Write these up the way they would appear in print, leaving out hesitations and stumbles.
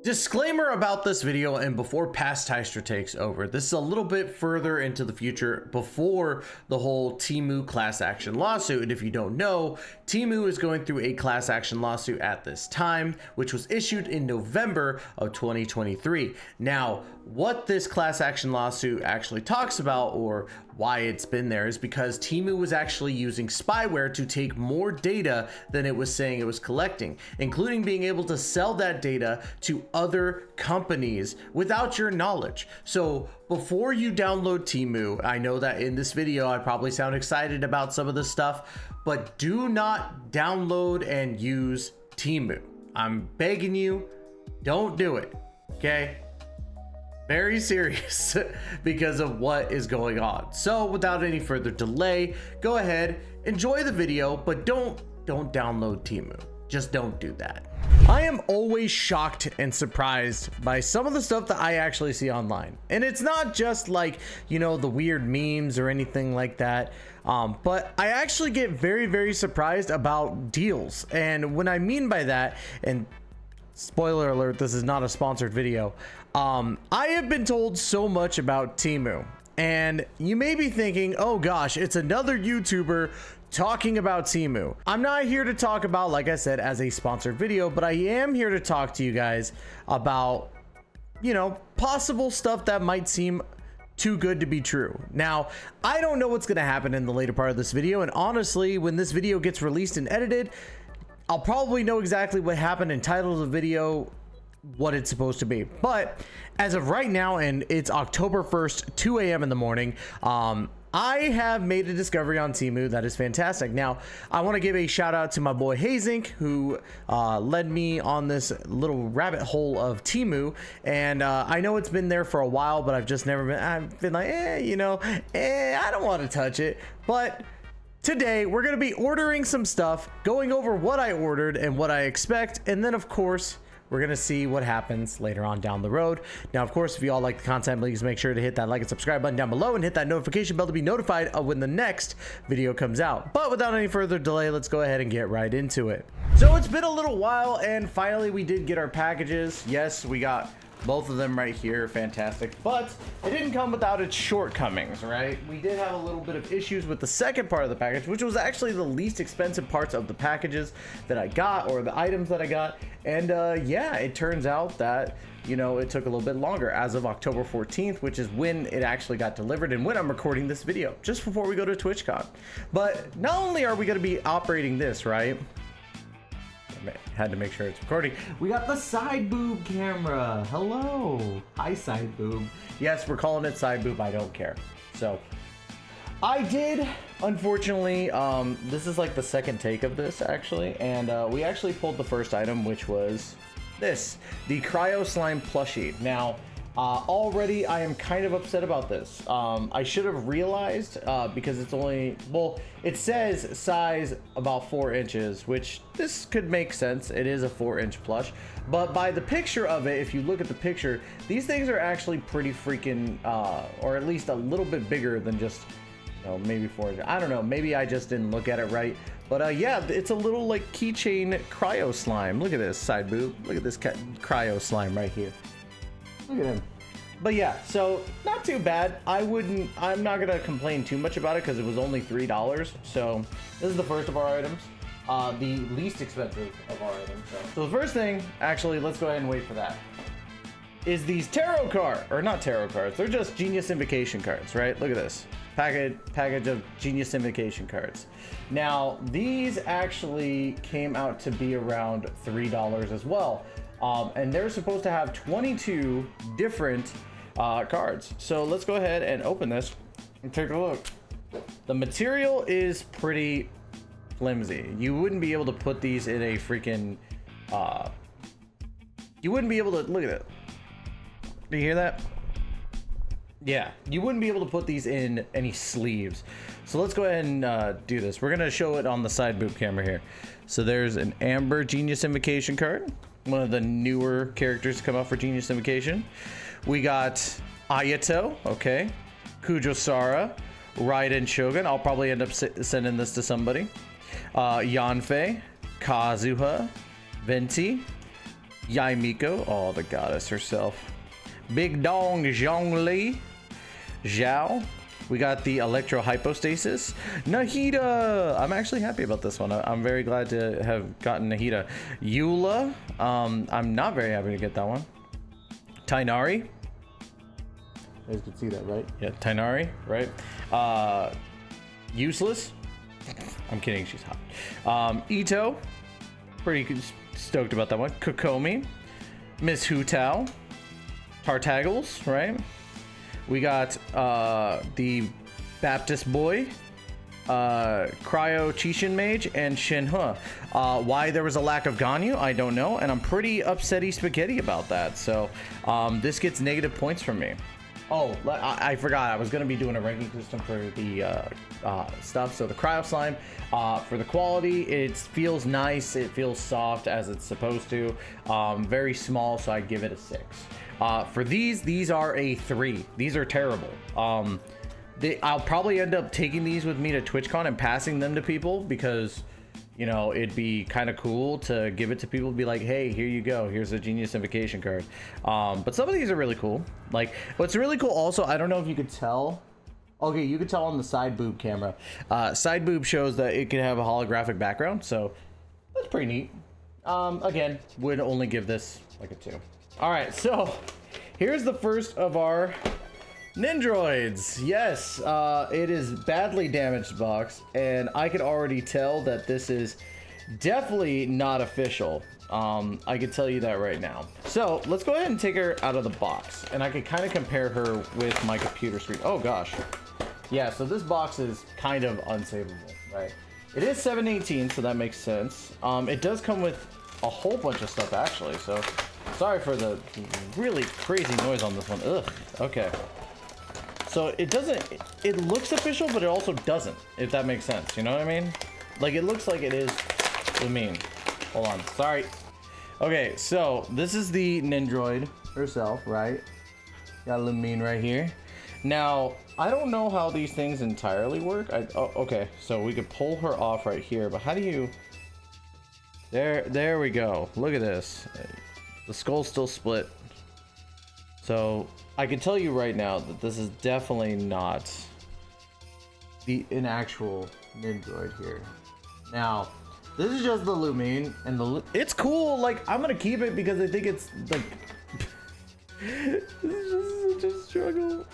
Disclaimer about this video, and before Playstyles takes over, this is a little bit further into the future before the whole TEMU class action lawsuit. And if you don't know, TEMU is going through a class action lawsuit at this time, which was issued in November of 2023. Now, what this class action lawsuit actually talks about, or why it's been there, is because TEMU was actually using spyware to take more data than it was saying it was collecting, including being able to sell that data to other companies without your knowledge. So before you download TEMU, I know that in this video I probably sound excited about some of this stuff, but do not download and use TEMU. I'm begging you, don't do it, okay? Very serious because of what is going on. So without any further delay, go ahead, enjoy the video, but don't download TEMU. Just don't do that. I am always shocked and surprised by some of the stuff that I actually see online. And it's not just like, you know, the weird memes or anything like that. But I actually get very, very surprised about deals. And what I mean by that, and spoiler alert, this is not a sponsored video. I have been told so much about TEMU, and you may be thinking, oh gosh, it's another YouTuber talking about TEMU. I'm not here to talk about, like I said, as a sponsored video, but I am here to talk to you guys about, you know, possible stuff that might seem too good to be true. Now, I don't know what's going to happen in the later part of this video, and honestly, when this video gets released and edited, I'll probably know exactly what happened and title the video what it's supposed to be. But as of right now, and it's October 1st, 2 a.m. in the morning, I have made a discovery on TEMU that is fantastic. Now, I want to give a shout out to my boy Hazink, who led me on this little rabbit hole of TEMU. And I know it's been there for a while, but I've been like, I don't want to touch it. But today we're going to be ordering some stuff, going over what I ordered and what I expect, and then of course we're going to see what happens later on down the road. Now, of course, if you all like the content, please make sure to hit that like and subscribe button down below and hit that notification bell to be notified of when the next video comes out. But without any further delay, let's go ahead and get right into it. So it's been a little while, and finally we did get our packages. Yes, we got both of them right here, fantastic, but it didn't come without its shortcomings, right? We did have a little bit of issues with the second part of the package, which was actually the least expensive parts of the packages that I got, or the items that I got. And yeah, it turns out that, you know, it took a little bit longer as of October 14th, which is when it actually got delivered and when I'm recording this video, just before we go to TwitchCon. But not only are we going to be operating this, right? Had to make sure it's recording. We got the side boob camera. Hello. Hi, side boob. Yes, we're calling it side boob. I don't care. So I did, unfortunately, this is like the second take of this actually. And we actually pulled the first item, which was this, the Cryo Slime plushie. Now, already I am kind of upset about this. I should have realized because it's only, well, it says size about 4 inches, which this could make sense. It is a 4-inch plush, but by the picture of it, if you look at the picture, these things are actually pretty freaking, or at least a little bit bigger than just, you know, maybe 4 inches. I don't know. Maybe I just didn't look at it right. But yeah, it's a little like keychain cryo slime. Look at this side boob. Look at this cryo slime right here. Look at him. But yeah, so not too bad. I'm not gonna complain too much about it because it was only $3. So this is the first of our items, the least expensive of our items. So the first thing, actually, let's go ahead and wait for that, is these tarot cards, or not tarot cards. They're just Genius Invocation cards, right? Look at this package of Genius Invocation cards. Now these actually came out to be around $3 as well. And they're supposed to have 22 different cards. So let's go ahead and open this and take a look. The material is pretty flimsy. You wouldn't be able to put these in a freaking, you wouldn't be able to, look at it. Do you hear that? Yeah, you wouldn't be able to put these in any sleeves. So let's go ahead and do this. We're going to show it on the side boob camera here. So there's an Amber Genius Invocation card, one of the newer characters to come out for Genius Invocation. We got Ayato, okay, Kujosara, Raiden Shogun. I'll probably end up sending this to somebody. Yanfei, Kazuha, Venti, Himeko, oh, the goddess herself. Big Dong Zhongli. Zhao. We got the Electro Hypostasis. Nahida! I'm actually happy about this one. I'm very glad to have gotten Nahida. Eula. I'm not very happy to get that one. Tainari. You guys can see that, right? Yeah, Tainari, right? Useless. I'm kidding, she's hot. Ito. Pretty stoked about that one. Kokomi. Miss Hutao. Tartagles, right? We got the Baptist Boy, Cryo Chishin Mage, and Shinhe. Why there was a lack of Ganyu, I don't know, and I'm pretty upsetty spaghetti about that. So this gets negative points from me. Oh, I forgot. I was going to be doing a ranking system for the stuff. So the Cryo Slime, for the quality, it feels nice. It feels soft as it's supposed to. Very small, so I'd give it a 6. For these are a 3. These are terrible. I'll probably end up taking these with me to TwitchCon and passing them to people because, you know, it'd be kind of cool to give it to people, be like, hey, here you go, here's a Genius Invocation card. But some of these are really cool. Like, what's really cool also, I don't know if you could tell. Okay, you could tell on the side boob camera. Side boob shows that it can have a holographic background, so that's pretty neat. Again, would only give this like a 2. All right, so here's the first of our Nindroids. Yes, it is badly damaged box, and I could already tell that this is definitely not official. I can tell you that right now. So let's go ahead and take her out of the box, and I can kind of compare her with my computer screen. Oh gosh. Yeah, so this box is kind of unsavable, right? It is 718, so that makes sense. It does come with a whole bunch of stuff actually, so sorry for the really crazy noise on this one. Ugh. Okay. So it looks official, but it also doesn't, if that makes sense. You know what I mean? Like, it looks like it is Lumine. Hold on. Sorry. Okay, so this is the Nindroid herself, right? Got Lumine right here. Now, I don't know how these things entirely work. Oh, okay. So we could pull her off right here, but how do you... There we go. Look at this. The skull's still split. So I can tell you right now that this is definitely not an actual Nindroid here. Now, this is just the Lumine, and it's cool. Like, I'm gonna keep it because I think it's like this is such a struggle.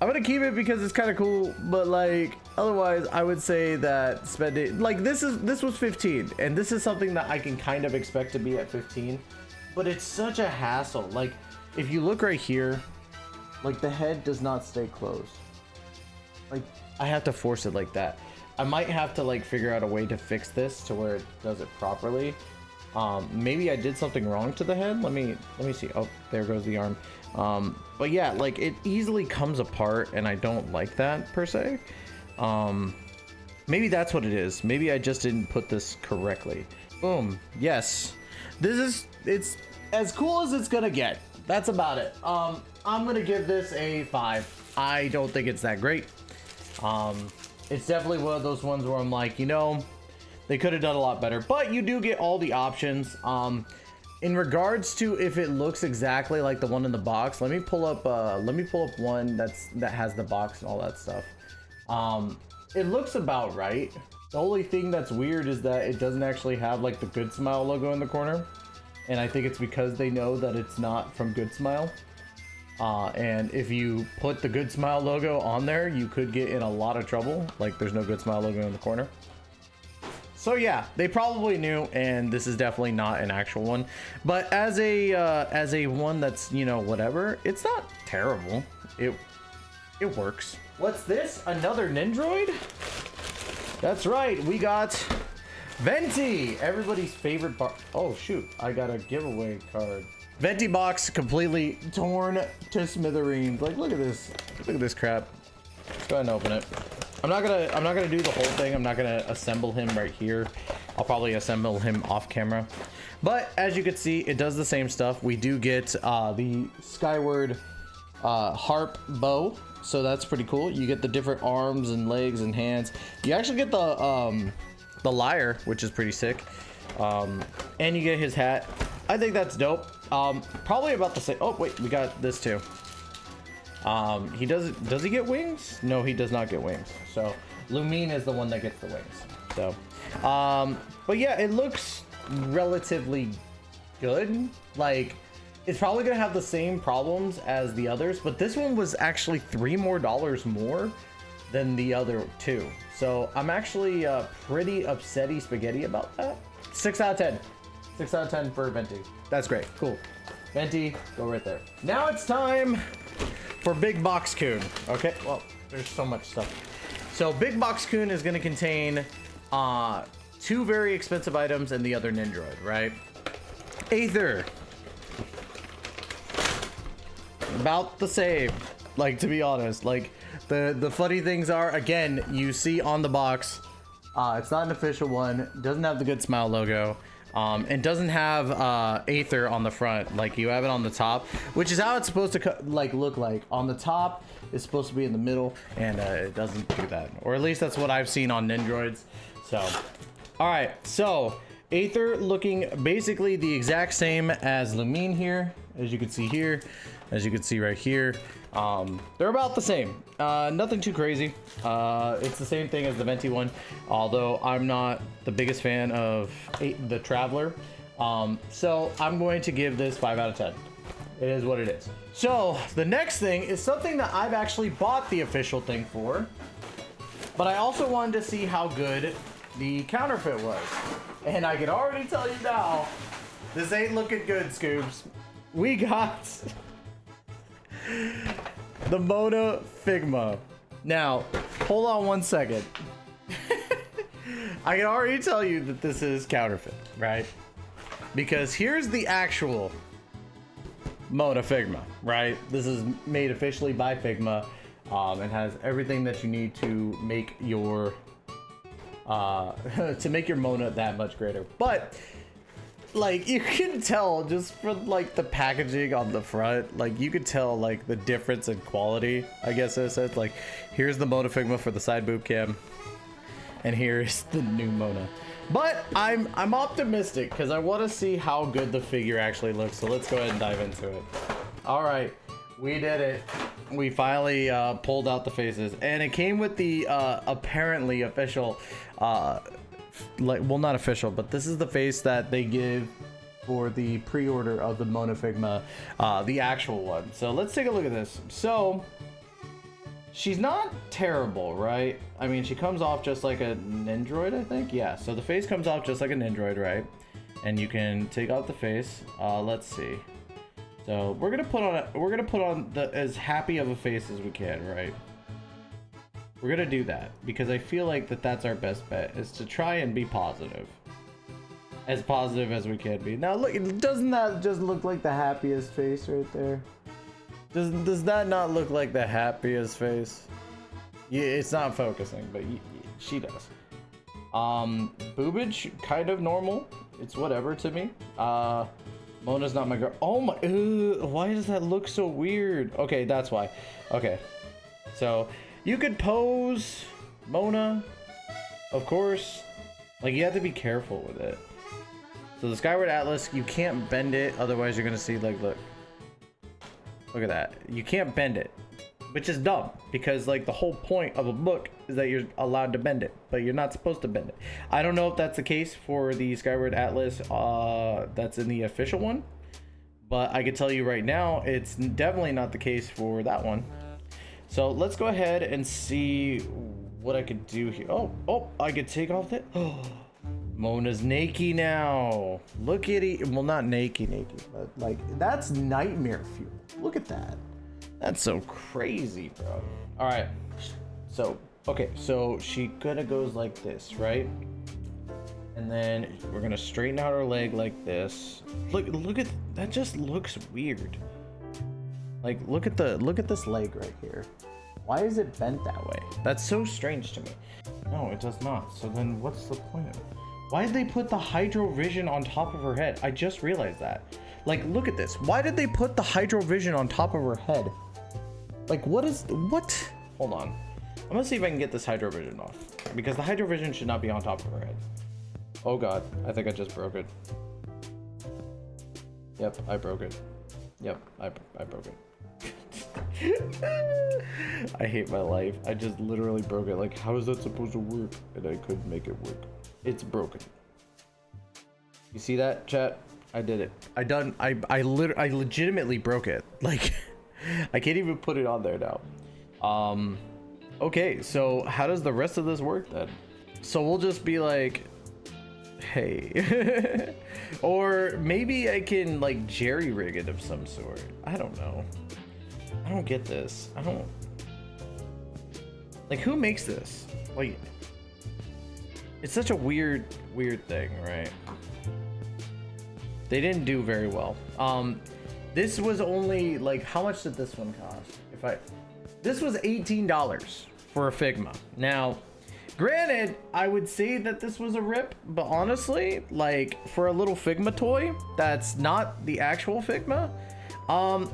I'm gonna keep it because it's kind of cool, but like otherwise I would say that spending like this was 15, and this is something that I can kind of expect to be at 15, but it's such a hassle. Like, if you look right here, like the head does not stay closed. Like, I have to force it like that. I might have to like figure out a way to fix this to where it does it properly. Maybe I did something wrong to the head. Let me see. Oh, there goes the arm. But yeah, like it easily comes apart, and I don't like that per se. Maybe that's what it is. Maybe I just didn't put this correctly. Boom. Yes. It's as cool as it's gonna get. That's about it. I'm gonna give this a 5. I don't think it's that great. It's definitely one of those ones where I'm like, you know, they could have done a lot better, but you do get all the options. In regards to if it looks exactly like the one in the box, let me pull up one that has the box and all that stuff. It looks about right. The only thing that's weird is that it doesn't actually have like the Good Smile logo in the corner, and I think it's because they know that it's not from Good Smile. And if you put the Good Smile logo on there, you could get in a lot of trouble. Like, there's no Good Smile logo in the corner. So yeah, they probably knew, and this is definitely not an actual one. But as a one that's, you know, whatever, it's not terrible. It works. What's this? Another Nindroid? That's right, we got Venti, everybody's favorite bar. Oh shoot, I got a giveaway card. Venti box completely torn to smithereens. Like, look at this. Look at this crap. Let's go ahead and open it. I'm not gonna do the whole thing. I'm not gonna assemble him right here. I'll probably assemble him off camera. But as you can see, it does the same stuff. We do get the Skyward harp bow, so that's pretty cool. You get the different arms and legs and hands. You actually get the lyre, which is pretty sick. And you get his hat. I think that's dope. Probably about the same. Oh wait, we got this too. He does he get wings? No, he does not get wings. So Lumine is the one that gets the wings. So but yeah, it looks relatively good. Like, it's probably gonna have the same problems as the others, but this one was actually $3 more than the other two. So I'm actually pretty upsetty spaghetti about that. 6 out of 10. 6 out of 10 for Venti. That's great. Cool. Venti, go right there. Now it's time for Big Box Kun. Okay, well, there's so much stuff. So Big Box Kun is gonna contain 2 very expensive items and the other Nindroid, right? Aether. About the same, like, to be honest. Like, the funny things are, again, you see on the box, it's not an official one, doesn't have the Good Smile logo, and doesn't have Aether on the front. Like, you have it on the top, which is how it's supposed to look like. On the top, it's supposed to be in the middle, and it doesn't do that, or at least that's what I've seen on Nindroids. So all right, so Aether looking basically the exact same as Lumine here, as you can see here, as you can see right here. They're about the same. Nothing too crazy. It's the same thing as the Venti one, although I'm not the biggest fan of the Traveler. So I'm going to give this 5 out of 10. It is what it is. So the next thing is something that I've actually bought the official thing for, but I also wanted to see how good the counterfeit was. And I can already tell you now, this ain't looking good, Scoops. We got the Mona Figma. Now, hold on one second. I can already tell you that this is counterfeit, right? Because here's the actual Mona Figma, right? This is made officially by Figma, and has everything that you need to make your Mona that much greater. But like, you can tell just from like the packaging on the front, like you could tell like the difference in quality. I guess it says like, here's the Mona Figma for the side boob cam, and here's the new Mona. But I'm optimistic because I want to see how good the figure actually looks. So let's go ahead and dive into it. All right, we did it. We finally pulled out the faces, and it came with the apparently official, like, well, not official, but this is the face that they give for the pre-order of the Mona Figma, the actual one. So let's take a look at this. So she's not terrible, right? I mean, she comes off just like a Nindroid, I think. Yeah, so the face comes off just like a Nindroid, right? And you can take out the face. Let's see. So we're gonna put on the as happy of a face as we can, right? We're gonna do that because I feel like that's our best bet, is to try and be positive, as positive as we can be. Now look, doesn't that just look like the happiest face right there? Does that not look like the happiest face? Yeah, it's not focusing, but she does. Boobage kind of normal. It's whatever to me. Mona's not my girl. Oh my, why does that look so weird? Okay, that's why. Okay, so you could pose Mona, of course. Like, you have to be careful with it. So the Skyward Atlas, you can't bend it, otherwise you're gonna see, like, look at that. You can't bend it, which is dumb, because like the whole point of a book is that you're allowed to bend it, but you're not supposed to bend it. I don't know if that's the case for the Skyward Atlas that's in the official one, but I can tell you right now it's definitely not the case for that one. So let's go ahead and see what I could do here. Oh, I could take off that. Oh, Mona's naked now. Look at it. Well, not naked, but like, that's nightmare fuel. Look at that. That's so crazy, bro. All right. So, okay. So she kind of goes like this, right? And then we're gonna straighten out her leg like this. Look at that. Just looks weird. Like, look at this leg right here. Why is it bent that way? That's so strange to me. No, it does not. So then what's the point of it? Why did they put the Hydro Vision on top of her head? I just realized that. Like, look at this. Why did they put the Hydro Vision on top of her head? Like, what? Hold on. I'm gonna see if I can get this Hydro Vision off, because the Hydro Vision should not be on top of her head. Oh God, I think I just broke it. Yep, I broke it. Yep, I broke it. I hate my life. I just literally broke it. Like, how is that supposed to work? And I couldn't make it work. It's broken. You see that, chat? I did it. I legitimately broke it. Like, I can't even put it on there now. Okay, so how does the rest of this work then? So we'll just be like, hey. Or maybe I can like jerry rig it of some sort. I don't know. I don't get this. I don't like, who makes this? Like, it's such a weird thing, right? They didn't do very well. This was only like, how much did this one cost? This was $18 for a Figma. Now, granted, I would say that this was a rip, but honestly, like, for a little Figma toy that's not the actual Figma,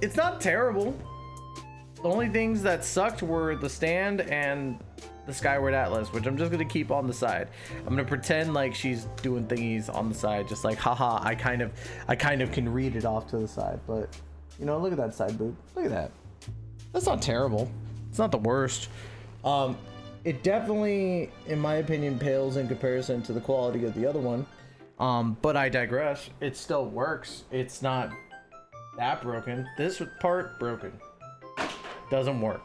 it's not terrible. The only things that sucked were the stand and the Skyward Atlas, which I'm just gonna keep on the side. I'm gonna pretend like she's doing thingies on the side, just like, haha, I kind of can read it off to the side. But you know, look at that side boob. Look at that. That's not terrible. It's not the worst. It definitely, in my opinion, pales in comparison to the quality of the other one. But I digress. It still works. It's not that broken. This part broken. Doesn't work.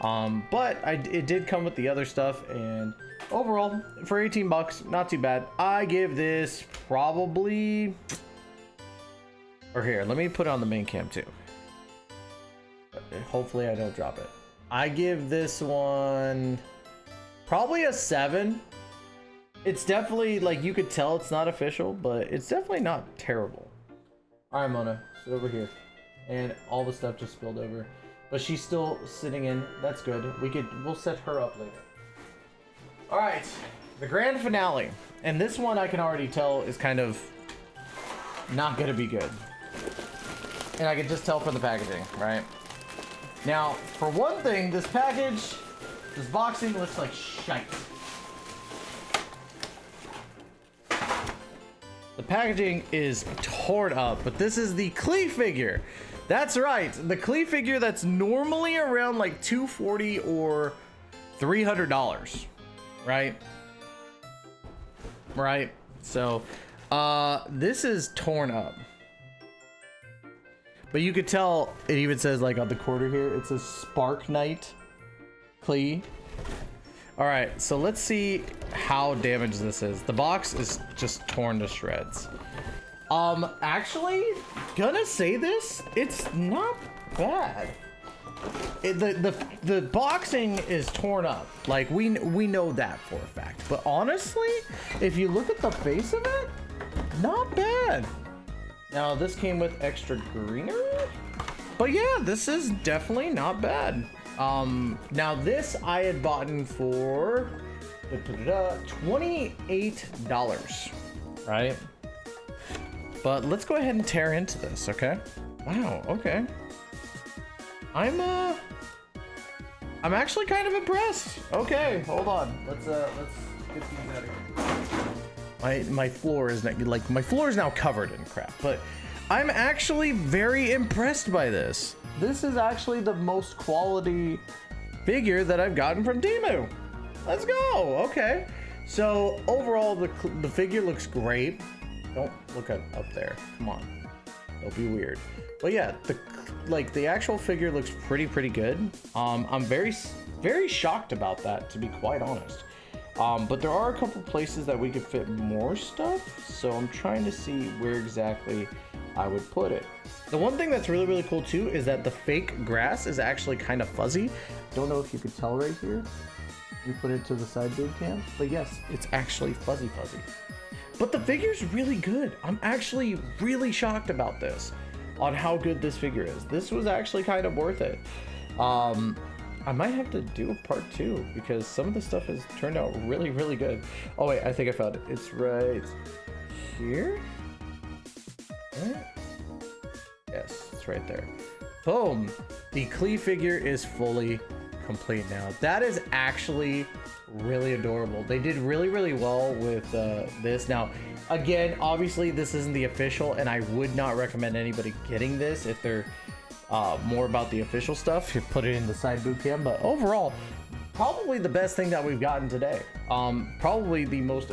But it did come with the other stuff, and overall, for 18 bucks, not too bad. I give this probably, or here, let me put it on the main cam too. Hopefully I don't drop it. I give this one probably a 7. It's definitely, like, you could tell it's not official, but it's definitely not terrible. All right, Mona, sit over here. And all the stuff just spilled over. But she's still sitting in. That's good. We'll set her up later. All right, the grand finale. And this one I can already tell is kind of not gonna be good. And I can just tell from the packaging, right? Now, for one thing, this boxing looks like shite. The packaging is torn up, but this is the Klee figure. That's right, the Klee figure that's normally around like $240 or $300, right? Right, so this is torn up. But you could tell, it even says like on the quarter here, it says Spark Knight Klee. All right, so let's see how damaged this is. The box is just torn to shreds. Actually, gonna say this, it's not bad. The boxing is torn up. Like, we know that for a fact. But honestly, if you look at the face of it, not bad. Now, this came with extra greenery, but yeah, this is definitely not bad. Now this I had bought for $28, right? But let's go ahead and tear into this, okay? Wow, okay. I'm actually kind of impressed. Okay, hold on. Let's get these out of here. My floor is now covered in crap, but I'm actually very impressed by this. This is actually the most quality figure that I've gotten from TEMU. Let's go. Okay. So overall, the figure looks great. Don't look up there. Come on. It'll be weird. But yeah, the actual figure looks pretty good. I'm very shocked about that, to be quite honest. But there are a couple places that we could fit more stuff, so I'm trying to see where exactly I would put it. The one thing that's really cool too is that the fake grass is actually kind of fuzzy. Don't know if you could tell right here. We put it to the side boob cam, but yes, it's actually fuzzy. But the figure's really good. I'm actually really shocked about this, on how good this figure is. This was actually kind of worth it. I might have to do a part 2 because some of the stuff has turned out really good. Oh wait, I think I found it. It's right here. Right? Yes, it's right there. Boom. The Klee figure is fully complete now. That is actually really adorable. They did really well with this. Now, Again, obviously this isn't the official, and I would not recommend anybody getting this if they're more about the official stuff. You put it in the side boot camp, but overall, probably the best thing that we've gotten today. Probably the most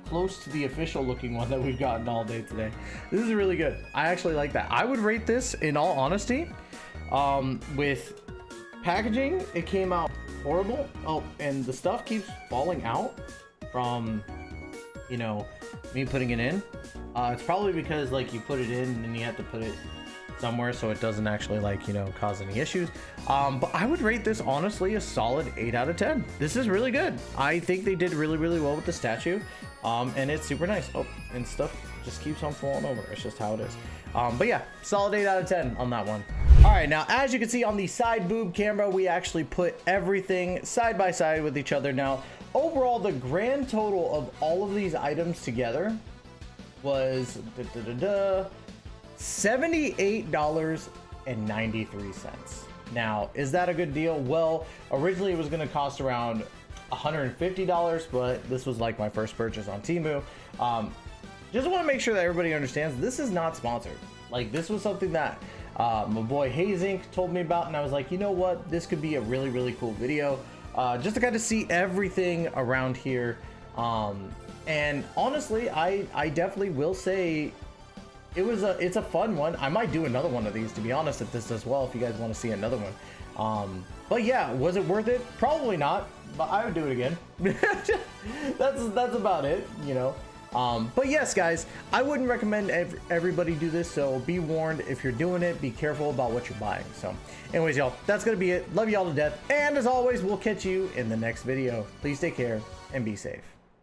close to the official looking one that we've gotten all day today. This is really good. I actually like that. I would rate this, in all honesty, with packaging, it came out horrible. Oh, and the stuff keeps falling out from, you know, me putting it in. It's probably because like you put it in and then you have to put it somewhere so it doesn't actually, like, you know, cause any issues. But I would rate this honestly a solid 8 out of 10. This is really good. I think they did really well with the statue, and it's super nice. Oh, and stuff just keeps on falling over. It's just how it is. But yeah, solid 8 out of 10 on that one. All right, now as you can see on the side boob camera, we actually put everything side by side with each other. Now overall, the grand total of all of these items together was $78.93. Now, is that a good deal? Well, originally it was going to cost around $150, but this was like my first purchase on TEMU. Just want to make sure that everybody understands this is not sponsored. Like, this was something that my boy Hazink told me about, and I was like, you know what, this could be a really cool video, just to kind of see everything around here. And honestly, I definitely will say it's a fun one. I might do another one of these, to be honest, if this does well, if you guys want to see another one. But yeah, was it worth it? Probably not, but I would do it again. That's about it, you know. But yes, guys, I wouldn't recommend everybody do this, so be warned. If you're doing it, be careful about what you're buying. So anyways, y'all, that's gonna be it. Love y'all to death, and as always, we'll catch you in the next video. Please take care and be safe.